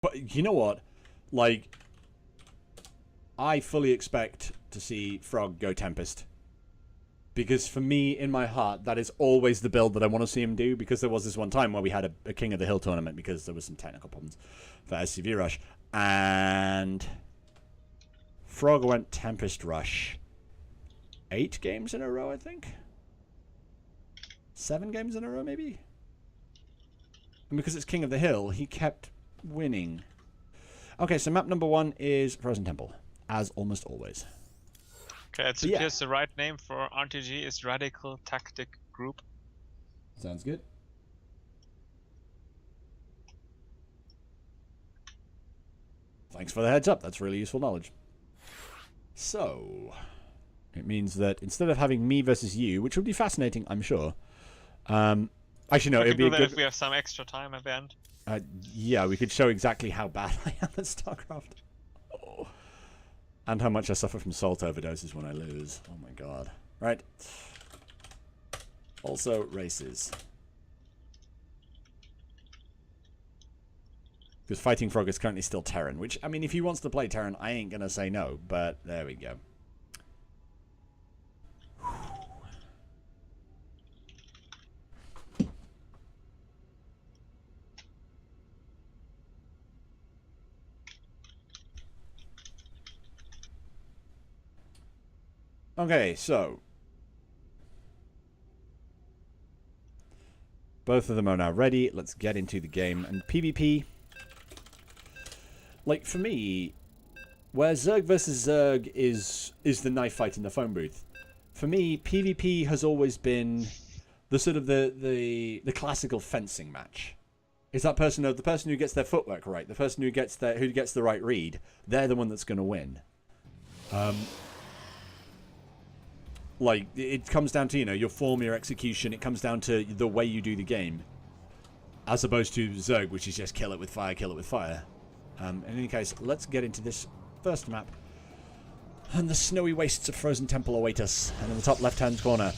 But you know what? Like, I fully expect to see Frog go Tempest. Because for me, in my heart, that is always the build that I want to see him do. Because there was this one time where we had a King of the Hill tournament because there was some technical problems for SCV Rush. And Frog went Tempest Rush 8 games in a row, I think. 7 games in a row, maybe? And because it's King of the Hill, he kept winning. Okay, so map number 1 is Frozen Temple, as almost always. Okay, it appears the right name for RTG is Radical Tactic Group. Sounds good. Thanks for the heads up. That's really useful knowledge. So, it means that instead of having me versus you, which would be fascinating, I'm sure. Actually, no, it'd be good if we have some extra time at the end. Yeah, we could show exactly how bad I am at StarCraft. Oh. And how much I suffer from salt overdoses when I lose. Oh my god. Right. Also, races. Because Fightingfrog is currently still Terran, which, I mean, if he wants to play Terran, I ain't gonna say no, but there we go. Okay, so both of them are now ready. Let's get into the game. And PvP, like for me, where Zerg versus Zerg is the knife fight in the phone booth. For me, PvP has always been the sort of the classical fencing match. Is that person the person who gets their footwork right, the person who gets the right read, they're the one that's going to win. Like, it comes down to, you know, your form, your execution. It comes down to the way you do the game. As opposed to Zerg, which is just kill it with fire, kill it with fire. In any case, let's get into this first map. And the snowy wastes of Frozen Temple await us. And in the top left-hand corner,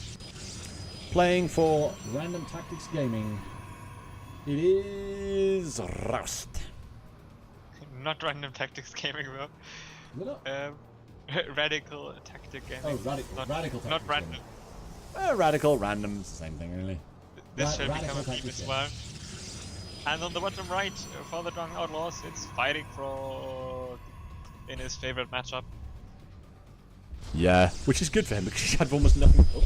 playing for Random Tactics Gaming, it is Rhoust. Not Random Tactics Gaming, though. What? Radical Tactic Gaming. Oh, radical tactics. Not random. Radical, random, it's the same thing, really. This should become a meme as well. And on the bottom right, for the Drunk Outlaws, it's Fightingfrog in his favorite matchup. Yeah, which is good for him because he's had almost nothing. Oh.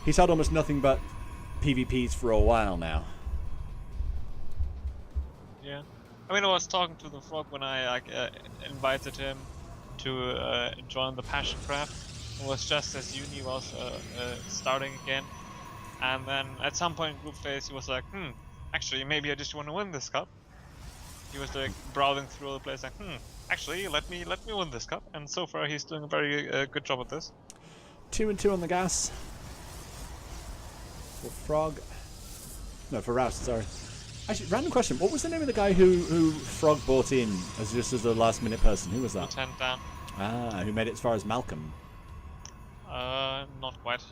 He's had almost nothing but PvPs for a while now. Yeah, I mean, I was talking to the Frog when I invited him to join the Passion Craft. It was just as uni was starting again, and then at some point in group phase he was like, actually maybe I just want to win this cup. He was like browsing through all the place like, actually let me win this cup, and so far he's doing a very good job at this. 2 and 2 on the gas. For Frog. No, for Rhoust, sorry. Actually, random question. What was the name of the guy who Frog brought in as just as a last minute person? Who was that? Lieutenant Dan. Ah, who made it as far as Malcolm? Not quite.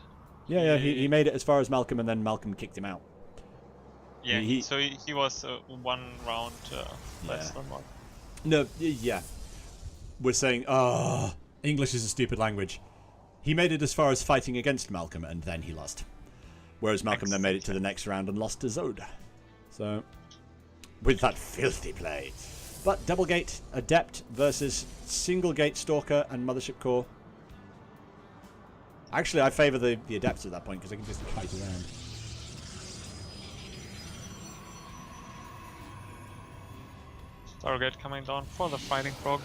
Yeah, he made it as far as Malcolm, and then Malcolm kicked him out. Yeah, so he was 1 round less than Mark. No, yeah. We're saying, English is a stupid language. He made it as far as fighting against Malcolm, and then he lost. Whereas Malcolm then made it to the next round and lost to Zod. So, with that filthy play. But Double Gate Adept versus Single Gate Stalker and Mothership Core. Actually, I favour the Adepts at that point because they can just kite around. Stargate coming down for the Fightingfrog.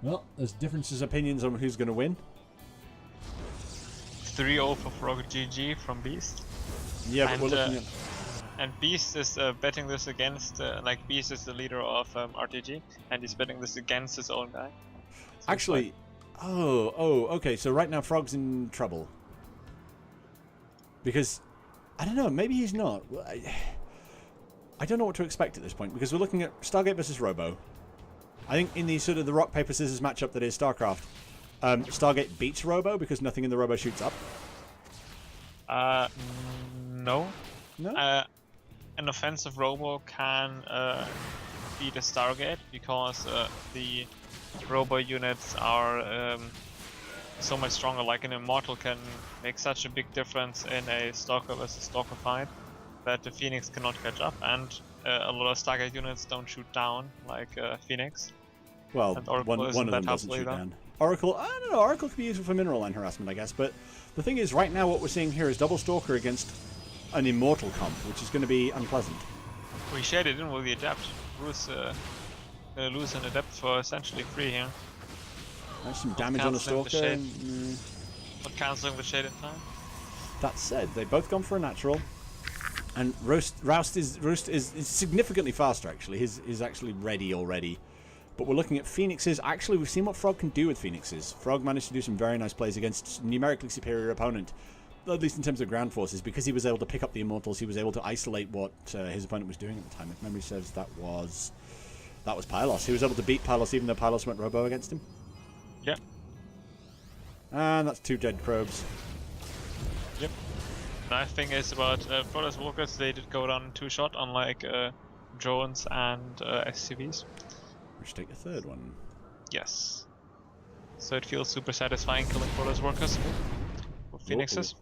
Well, there's differences of opinions on who's going to win. 3-0 for Frog GG from Beast. Yeah, but we're looking at... And Beast is betting this against, Beast is the leader of RTG, and he's betting this against his own guy. So actually, okay, so right now Frog's in trouble. Because, I don't know, maybe he's not. I don't know what to expect at this point, because we're looking at Stargate versus Robo. I think in the sort of the rock, paper, scissors matchup that is StarCraft, Stargate beats Robo because nothing in the Robo shoots up. No. No? an offensive Robo can beat a Stargate because the Robo units are so much stronger. Like an Immortal can make such a big difference in a Stalker versus Stalker fight that the Phoenix cannot catch up, and a lot of Stargate units don't shoot down like Phoenix. Well, And Oracle one of isn't them that doesn't helpful shoot either. down. Oracle, I don't know, Oracle could be useful for mineral line harassment, I guess, but the thing is, right now what we're seeing here is double Stalker against an Immortal comp, which is going to be unpleasant. We shared it in with the Adept. Rhoust gonna lose an Adept for essentially free here. There's some damage on a cancelling the Stalker. shade. and, Not cancelling the shade in time. that said, they've both gone for a natural. And Rhoust is significantly faster, actually. He's actually ready already. But we're looking at Phoenixes. Actually, we've seen what Frog can do with Phoenixes. Frog managed to do some very nice plays against a numerically superior opponent, at least in terms of ground forces, because he was able to pick up the Immortals. He was able to isolate what his opponent was doing at the time. If memory serves, that was Pylos. He was able to beat Pylos even though Pylos went Robo against him. Yep. And that's 2 dead probes. Yep. Nice thing is about Protoss Walkers, they did go down 2-shot, unlike drones and SCVs. We should take a third one. Yes. So it feels super satisfying killing Protoss Walkers with Phoenixes.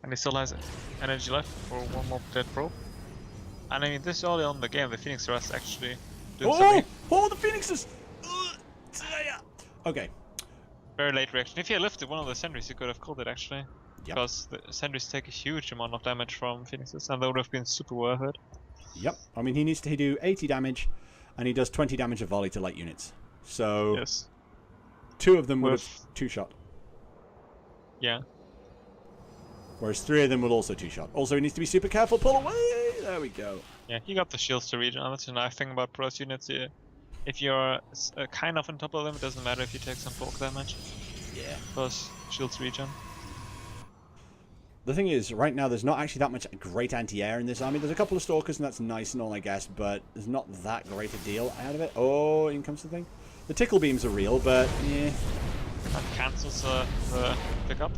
And he still has energy left for one more dead probe. And I mean, this early on in the game, the Phoenix Rust actually doing something. Oh, the Phoenixes! Okay. Very late reaction. If he had lifted one of the sentries, he could have killed it actually. Yep. Because the sentries take a huge amount of damage from Phoenixes, and that would have been super worth it. Yep. I mean, he needs to do 80 damage, and he does 20 damage of volley to light units. So, Yes. 2 of them would have 2-shot. Yeah. Whereas 3 of them will also 2-shot. Also, he needs to be super careful. Pull away! There we go. Yeah, he got the shields to regen, and that's a nice thing about Protoss units. If you're kind of on top of them, it doesn't matter if you take some bulk damage. Yeah. Because shields regen. The thing is, right now, there's not actually that much great anti-air in this army. There's a couple of Stalkers, and that's nice and all, I guess, but there's not that great a deal out of it. Oh, in comes the thing. The tickle beams are real, but, yeah. That cancels the pickup.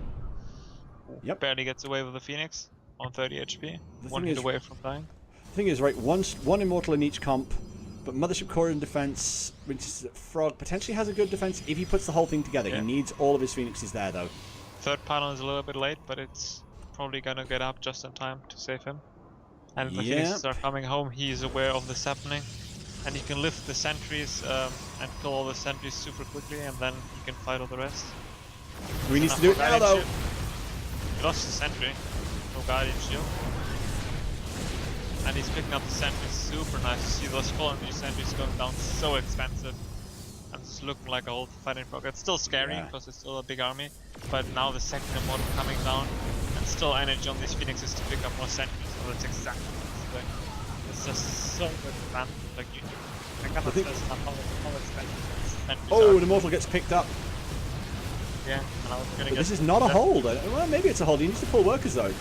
Yep. Barely gets away with the Phoenix on 30 HP. The One thing hit is- away from dying. The thing is, right, one Immortal in each comp, but Mothership Core in defense, which is Frog potentially has a good defense if he puts the whole thing together. Yeah. He needs all of his Phoenixes there, though. Third pylon is a little bit late, but it's probably gonna get up just in time to save him. And if the Phoenixes are coming home, he's aware of this happening. And he can lift the sentries and kill all the sentries super quickly, and then he can fight all the rest. We need to do it now, though. He lost the sentry. No Guardian Shield. And he's picking up the sentries super nice. You see those colony sentries going down so expensive. And it's looking like a whole Fightingfrog. It's still scary Yeah. because it's still a big army. But now the second Immortal coming down, and still energy on these Phoenixes to pick up more sentries. So that's exactly what it's doing. It's just so good advantage. Like I cannot stress how expensive sentries Oh, are. the Immortal gets picked up. Yeah, and I was gonna But get this is not a that. hold. Well, maybe it's a hold. He needs to pull workers, though.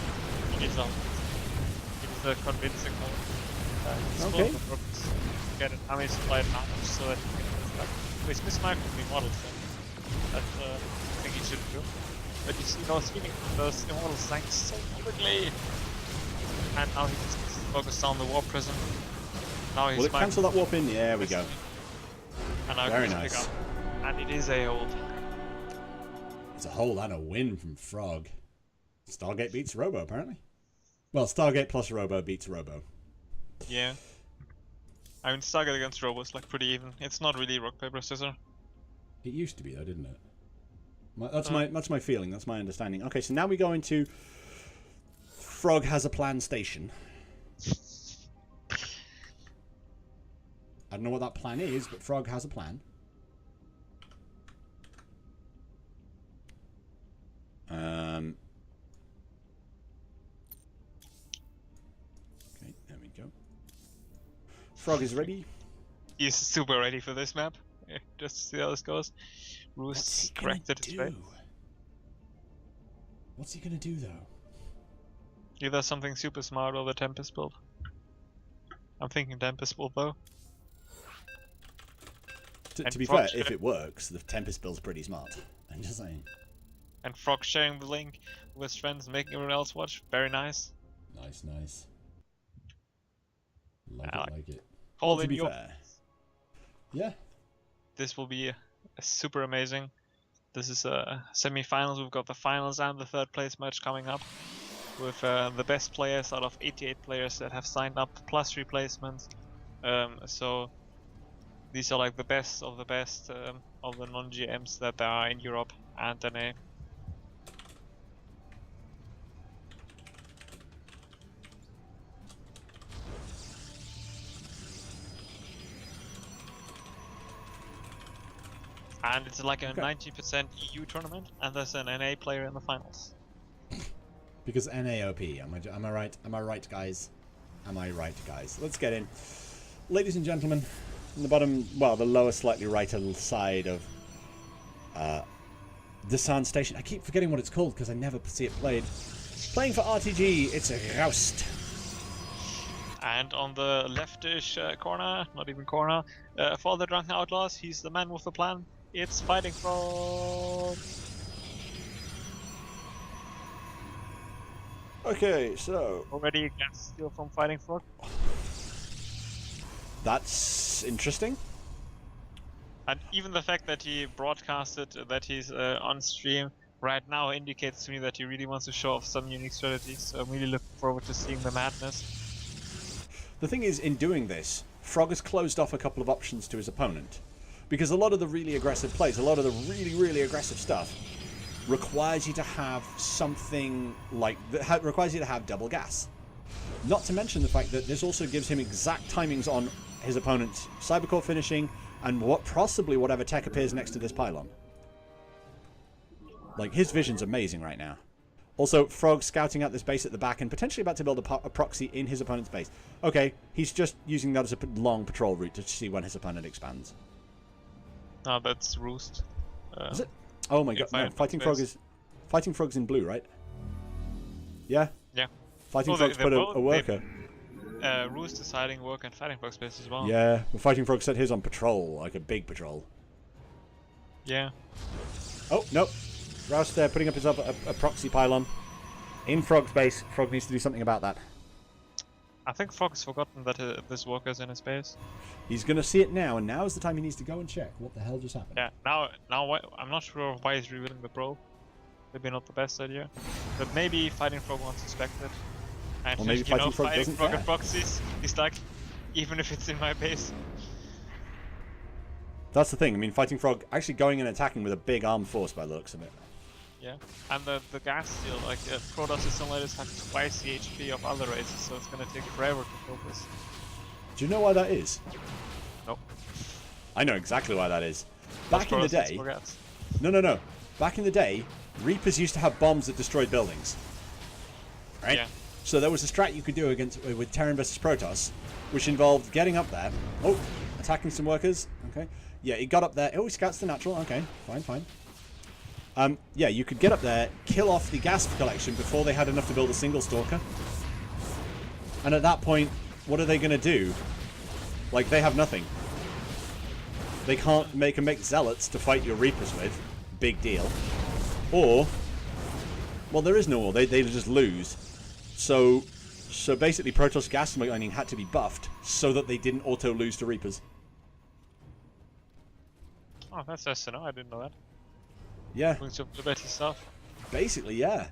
He needs a convincing hold. Okay. Get an army supply advantage so that he can construct. So he's mismarking the models, so that's the thing he should do. But you see those Immortals dying so quickly. And now he just needs to focus on the Warp Prism. Now he's Will it cancel that warp in? Yeah, there we go. And now Very he can nice. pick up. And it is a hold. It's a hold and a win from Frog. Stargate beats Robo, apparently. Well, Stargate plus Robo beats Robo. Yeah. I mean, Stargate against Robo is like pretty even. It's not really rock, paper, scissors. It used to be, though, didn't it? That's my feeling. That's my understanding. Okay, so now we go into Frog has a planned station. I don't know what that plan is, but Frog has a plan. Okay, there we go. Frog is ready. He's super ready for this map. Yeah, just to see how this goes. Rhoust corrected his fate. What's he gonna do, though? Either something super smart or the Tempest build. I'm thinking Tempest build though. To be Frog fair, if it works, the Tempest build's pretty smart. I'm just saying. And Frog sharing the link with his friends, making everyone else watch. Very nice. Nice, nice. Call to in be your. fair. Yeah. This will be super amazing. This is semi-finals. We've got the finals and the third place match coming up, with the best players out of 88 players that have signed up, plus replacements. So these are like the best of the best of the non-GMs that there are in Europe and NA. And it's like a 90% EU tournament, and there's an NA player in the finals. Because NAOP, am I right? Am I right, guys? Am I right, guys? Let's get in. Ladies and gentlemen, in the bottom, well, the lower slightly right side of the sound station. I keep forgetting what it's called because I never see it played. Playing for RTG, it's a Rhoust. And on the leftish corner, not even corner, for the Drunken Outlaws, he's the man with the plan. It's Fightingfrog. Okay, so Already a gas steal from Fightingfrog. that's interesting. And even the fact that he broadcasted that he's on stream right now indicates to me that he really wants to show off some unique strategies. So I'm really looking forward to seeing the madness. The thing is, in doing this, Frog has closed off a couple of options to his opponent. Because a lot of the really aggressive plays, a lot of the really aggressive stuff, requires you to have something like... requires you to have double gas. Not to mention the fact that this also gives him exact timings on his opponent's Cybercore finishing and possibly whatever tech appears next to this pylon. Like, his vision's amazing right now. Also, Frog scouting out this base at the back and potentially about to build a proxy in his opponent's base. Okay, he's just using that as a long patrol route to see when his opponent expands. No, that's Rhoust. Is it? Oh my god, no, Fighting Frog's in blue, right? Yeah? Yeah. Fighting Frog's put a worker. Rhoust is hiding work and Fightingfrog space as well. Yeah, but Fighting Frog set his on patrol, like a big patrol. Yeah. Oh, no. Rhoust there, putting up his a proxy pylon. In Frog's base, Frog needs to do something about that. I think Frog has forgotten that this worker's in his base. He's going to see it now, and now is the time he needs to go and check what the hell just happened. Yeah, now I'm not sure why he's revealing the probe. Maybe not the best idea. But maybe Fightingfrog wants to inspect it. And or maybe Fightingfrog doesn't care. Fightingfrog proxies, he's like, even if it's in my base. That's the thing, I mean, Fightingfrog actually going and attacking with a big armed force by the looks of it. Yeah, and the gas steal, like, Protoss simulators have twice the HP of other races, so it's gonna take forever to focus. Do you know why that is? Nope. I know exactly why that is. Back in the day... No. Back in the day, Reapers used to have bombs that destroyed buildings. Right? Yeah. So there was a strat you could do with Terran versus Protoss, which involved getting up there. Oh, attacking some workers. Okay. Yeah, he got up there. Oh, he scouts the natural. Okay, fine. Yeah, you could get up there, kill off the gas collection before they had enough to build a single stalker. And at that point, what are they going to do? Like, they have nothing. They can't make zealots to fight your Reapers with. Big deal. Or, well, there is no war. They just lose. So basically, Protoss gas mining had to be buffed so that they didn't auto-lose to Reapers. Oh, that's nice to know. I didn't know that. Yeah. Brings up the better stuff. Basically, yeah.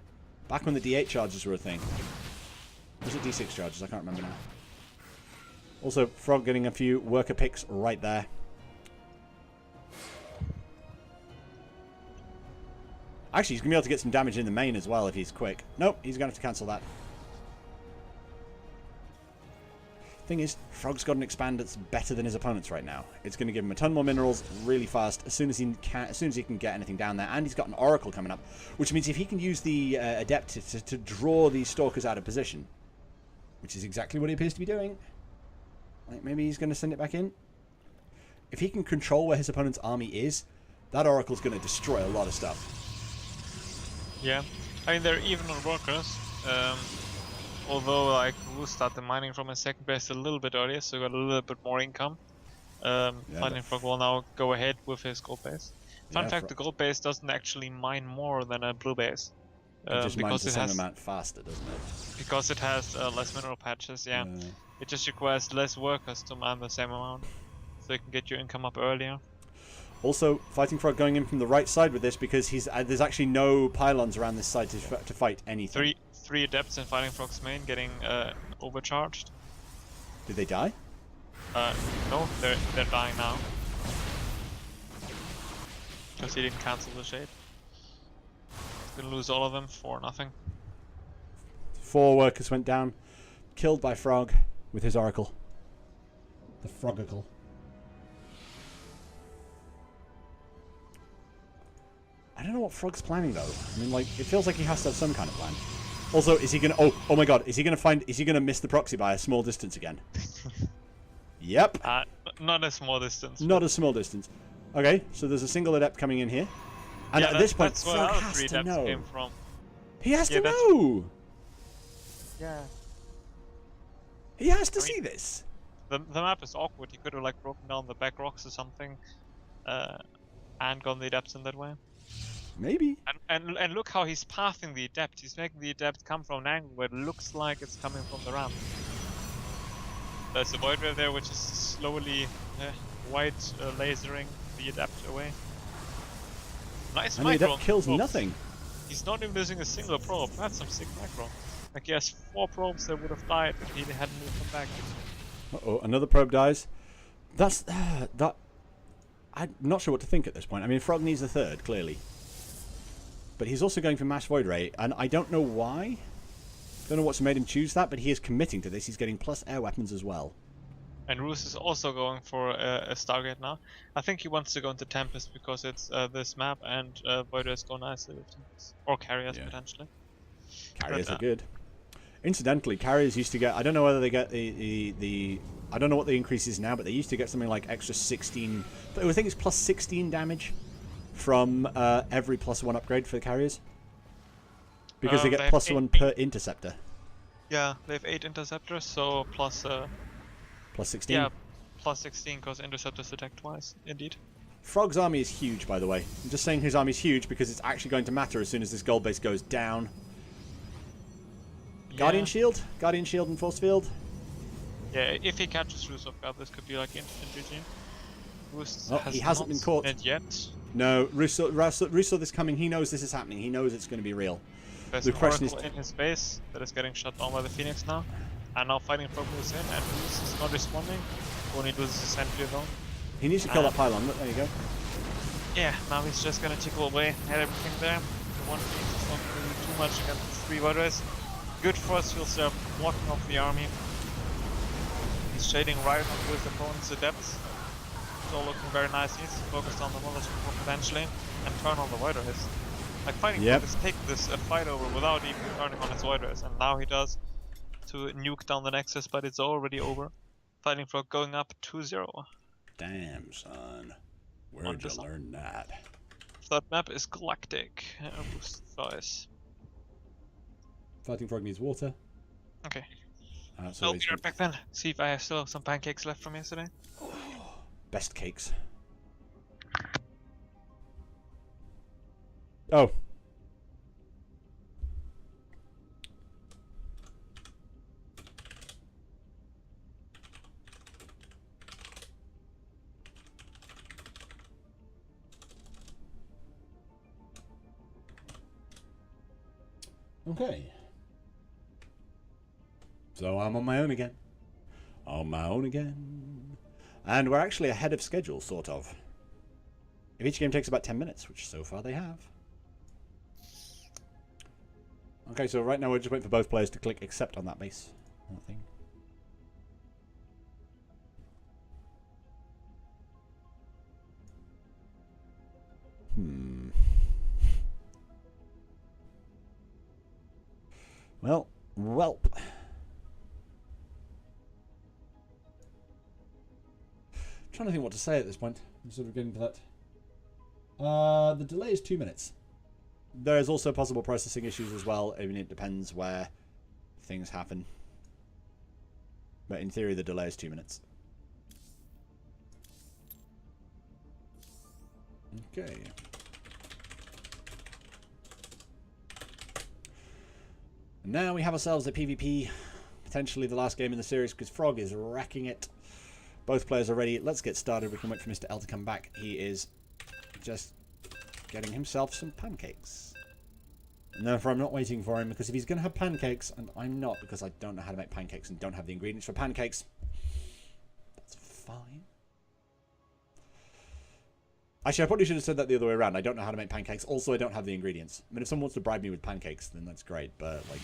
Back when the D8 charges were a thing. Was it D6 charges? I can't remember now. Also, Frog getting a few worker picks right there. Actually, he's going to be able to get some damage in the main as well if he's quick. Nope, he's going to have to cancel that. Thing is, Frog's got an expand that's better than his opponent's right now. It's going to give him a ton more minerals really fast as soon as he can get anything down there. And he's got an Oracle coming up, which means if he can use the Adept to draw these Stalkers out of position, which is exactly what he appears to be doing. Like, maybe he's going to send it back in. If he can control where his opponent's army is, that Oracle's going to destroy a lot of stuff. Yeah, I mean, they're even on workers. Although, like, Rhoust started mining from his second base a little bit earlier, so got a little bit more income. Fightingfrog will now go ahead with his gold base. Fun fact, the gold base doesn't actually mine more than a blue base. It just mines because the it same has amount faster, doesn't it? because it has less mineral patches. Yeah, it just requires less workers to mine the same amount, so you can get your income up earlier. Also, Fightingfrog going in from the right side with this because there's actually no pylons around this side to fight anything. Three adepts in Fightingfrog's main getting overcharged. Did they die? No, they're dying now. Because he didn't cancel the shade. He's gonna lose all of them for nothing. 4 workers went down, killed by Frog with his oracle. The Frogacle. I don't know what Frog's planning though. I mean, like, it feels like he has to have some kind of plan. Also, is he gonna? Oh my God! Is he gonna miss the proxy by a small distance again? Yep. Not a small distance. Not a small distance. Okay, so there's a single adept coming in here, and at this point, that's where Frog our has 3 to adepts know. came from. He has to know. Yeah. He has to see this. The map is awkward. He could have like broken down the back rocks or something, and gone the adepts in that way. Maybe. And look how he's pathing the adept. He's making the adept come from an angle where it looks like it's coming from the ramp. There's a void wave there which is slowly white lasering the adept away. Nice and the micro. adept kills nothing. He's not even losing a single probe. That's some sick micro. Like he has 4 probes that would have died if he hadn't moved them back. Uh-oh, another probe dies. That's that. I'm not sure what to think at this point. I mean, Frog needs a third, clearly. But he's also going for Mass Void Ray, and I don't know why. Don't know what's made him choose that, but he is committing to this. He's getting plus air weapons as well. And Rhoust is also going for a Stargate now. I think he wants to go into Tempest because it's this map, and Void Rays go nicely with Tempest. Or Carriers, potentially. Carriers are good. Incidentally, carriers used to get... I don't know whether they get the I don't know what the increase is now, but they used to get something like extra 16... I think it's plus 16 damage from every +1 upgrade for the carriers. Because they get +1 per interceptor. Yeah, they have 8 interceptors, so plus 16? Yeah, plus 16 because interceptors attack twice, indeed. Frog's army is huge, by the way. I'm just saying his army is huge because it's actually going to matter as soon as this gold base goes down. Yeah. Guardian Shield and Force Field. Yeah, if he catches Rhoust off guard, this could be like instant GG. Rhoust he hasn't been caught. Yet. No, Rhoust saw this coming. He knows this is happening. He knows it's going to be real. There's an Oracle in his base that is getting shut down by the Phoenix now. And now Fightingfrog moves in, and Rhoust is not responding. Only loses a sentry alone. He needs to kill that pylon. Look, there you go. Yeah, now he's just gonna tickle away at everything there. The one Phoenix is not gonna do too much against the 3 Void Rays. Good force fields there, blocking off the army. He's shading right onto his opponent's adepts. It's all looking very nice. He needs to focus on the Mother's Report potentially and turn on the Void Rays. Like Fightingfrog has taken this fight over without even turning on his Void Rays, and now he does to nuke down the Nexus, but it's already over. Fightingfrog going up 2-0. Damn, son. Where'd you learn that? Third map is Galactic. Choice. Fightingfrog needs water. Okay. So I'll be right back then. See if I still have some pancakes left from yesterday. Best cakes. Oh. Okay. So I'm on my own again. On my own again. And we're actually ahead of schedule, sort of. If each game takes about 10 minutes, which so far they have. Okay, so right now we're just waiting for both players to click accept on that base. That thing. Well, welp. Trying to think what to say at this point. I'm sort of getting to that. The delay is 2 minutes. There's also possible processing issues as well. I mean, it depends where things happen. But in theory, the delay is 2 minutes. Okay. And now we have ourselves a PvP, potentially the last game in the series, because Frog is wrecking it. Both players are ready. Let's get started. We can wait for Mr. L to come back. He is just getting himself some pancakes. And therefore I'm not waiting for him, because if he's going to have pancakes, and I'm not, because I don't know how to make pancakes and don't have the ingredients for pancakes, that's fine. Actually, I probably should have said that the other way around. I don't know how to make pancakes. Also, I don't have the ingredients. I mean, if someone wants to bribe me with pancakes, then that's great, but, like...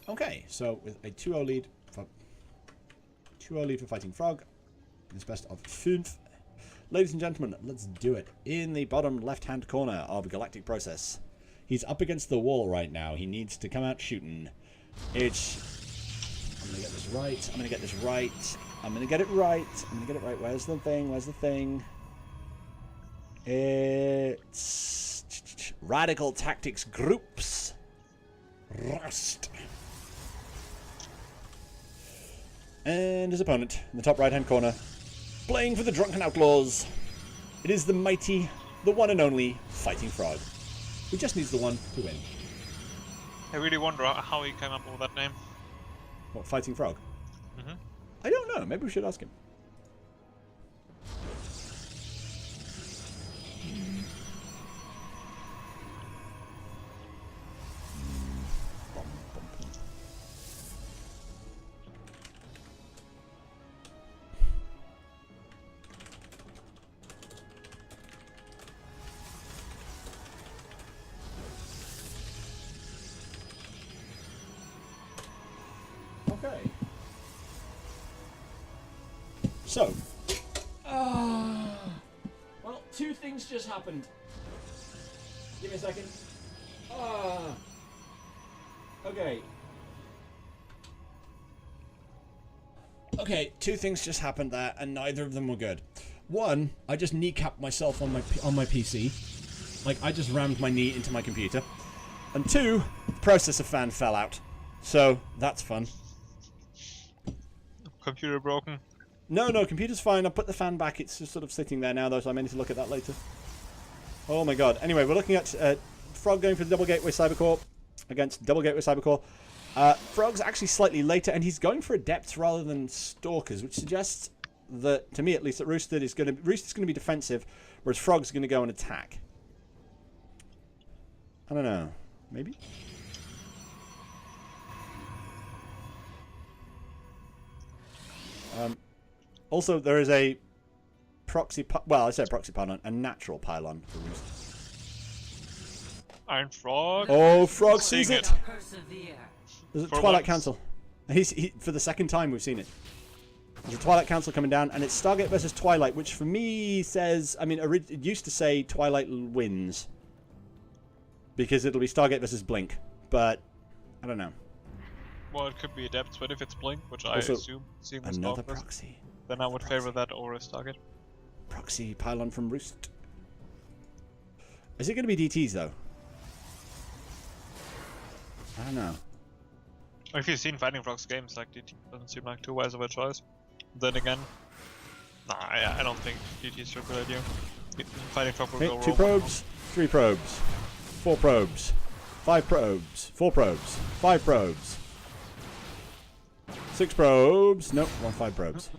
Okay, so with a 2-0 lead for... 2-0 lead for Fightingfrog. It's best of 5. Ladies and gentlemen, let's do it. In the bottom left-hand corner of Galactic Process. He's up against the wall right now. He needs to come out shooting. It's... I'm going to get this right. I'm going to get this right. I'm going to get it right. I'm going to get it right. Where's the thing? Where's the thing? It's... Radical Tactics Groups. Rhoust. And his opponent in the top right-hand corner, playing for the Drunken Outlaws. It is the mighty, the one and only Fightingfrog, who just needs the one to win. I really wonder how he came up with that name. What, Fightingfrog? Mm-hmm. I don't know. Maybe we should ask him. Okay. So. Well, two things just happened. Give me a second. Okay. Okay, two things just happened there, and neither of them were good. One, I just kneecapped myself on my PC. Like, I just rammed my knee into my computer. And two, the processor fan fell out. So, that's fun. Computer broken. No, computer's fine. I put the fan back. It's just sort of sitting there now, though, so I may need to look at that later. Oh my god. Anyway, we're looking at Frog going for the Double Gateway Cybercore against Double Gateway Cybercore. Frog's actually slightly later, and he's going for Adepts rather than Stalkers, which suggests that, to me at least, that Rhoust is going to be defensive, whereas Frog's going to go and attack. I don't know. Maybe? Also, there is a proxy... Well, I said proxy pylon. A natural pylon for Rhoust. Iron Frog. Oh, Frog sees Seeing it! it. There's a For Twilight once. Council. For the second time we've seen it. There's a Twilight Council coming down, and it's Stargate versus Twilight, which for me says... I mean, it used to say Twilight wins. Because it'll be Stargate versus Blink. But, I don't know. Well, it could be Adepts, but if it's Blink, which Also, I assume, seeing the Another Stalkers, proxy. then I would favor that over a Stargate. Proxy pylon from Rhoust. Is it going to be DTs, though? I don't know. If you've seen Fightingfrog's games, like DT doesn't seem like too wise of a choice. Then again, nah, I don't think DT's a good idea. Fightingfrog will go 2 rogue. probes, 3 probes, 4 probes, 5 probes, 4 probes, 5 probes, 6 probes, nope, 5 probes.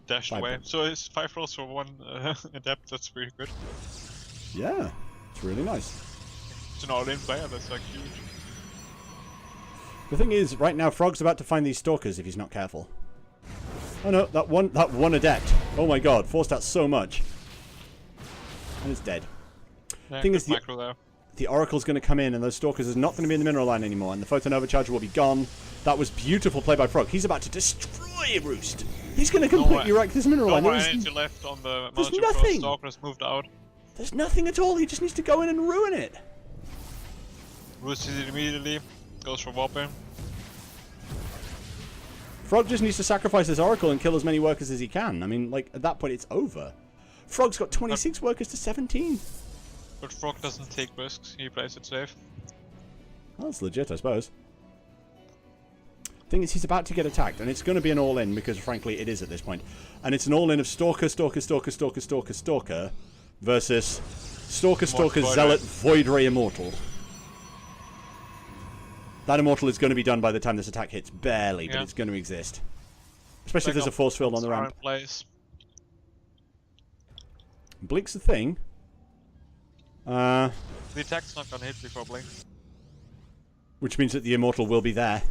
Dashed 5 away. probes. So it's 5 rolls for 1 Adept, that's pretty good. Yeah, it's really nice. It's an all-in player, that's like huge. The thing is, right now, Frog's about to find these Stalkers if he's not careful. Oh no, that one Adept. Oh my god, forced out so much. And it's dead. Yeah, Thing is, micro there. the Oracle's going to come in, and those Stalkers is not going to be in the mineral line anymore, and the Photon Overcharger will be gone. That was beautiful play by Frog. He's about to destroy Rhoust. He's going to completely wreck this mineral line. No more energy left on the There's Mountain nothing. Stalkers moved out. There's nothing at all. He just needs to go in and ruin it. Rhoust sees it immediately, goes for Warping. Frog just needs to sacrifice his Oracle and kill as many workers as he can. I mean, like, at that point, it's over. Frog's got 26 workers to 17. But Frog doesn't take risks, he plays it safe. Well, that's legit, I suppose. Thing is, he's about to get attacked, and it's going to be an all-in, because, frankly, it is at this point. And it's an all-in of Stalker, Stalker, Stalker, Stalker, Stalker, Stalker, versus Stalker, Stalker, Void Zealot, Void Ray Immortal. That Immortal is going to be done by the time this attack hits. Barely, but Yeah. it's going to exist. Especially if there's a force field on the ramp. Place. Blink's the thing. The attack's not gonna hit before Blink. Which means that the Immortal will be there.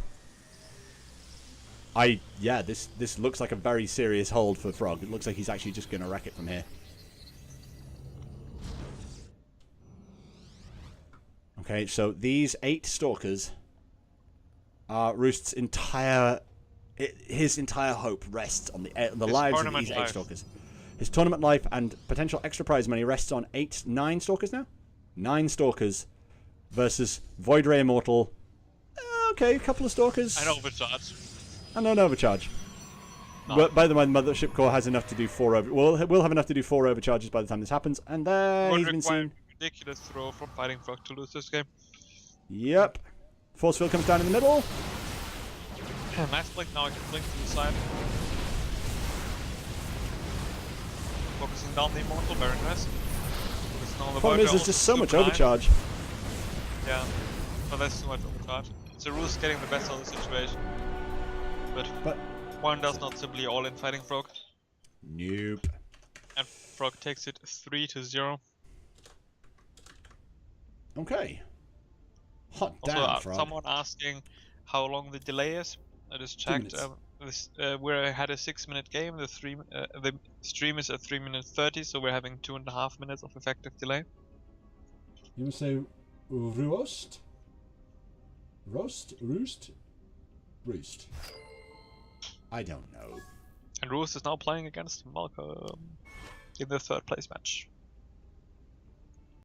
Yeah, this looks like a very serious hold for Frog. It looks like he's actually just going to wreck it from here. Okay, so these 8 Stalkers are Rhoust's entire... His entire hope rests on the lives of these 8 Stalkers. His tournament life and potential extra prize money rests on 9 Stalkers now? 9 Stalkers versus Void Ray Immortal. Okay, a couple of Stalkers. I know overcharge. And an overcharge. No. But by the way, Mothership Core has enough to do 4 over. We'll have enough to do 4 overcharges by the time this happens. And there he's been seen. Ridiculous throw from Fightingfrog to lose this game. Yep. Force field comes down in the middle. Nice blink now. I can blink to the side. Focusing down the Immortal, very nice. Focusing on the Problem is, there's just so much overcharge. Yeah, but there's too much overcharge. So Rhoust getting the best of the situation. But one does not simply all in Fightingfrog. Nope. And Frog takes it 3-0. Okay. Hot damn, Also, Frog. someone asking how long the delay is. I just checked. We had a 6-minute game. The stream is at 3 minutes 30, so we're having 2.5 minutes of effective delay. You would say Rhoust? Rhoust? I don't know. And Rhoust is now playing against Malcolm in the 3rd place match.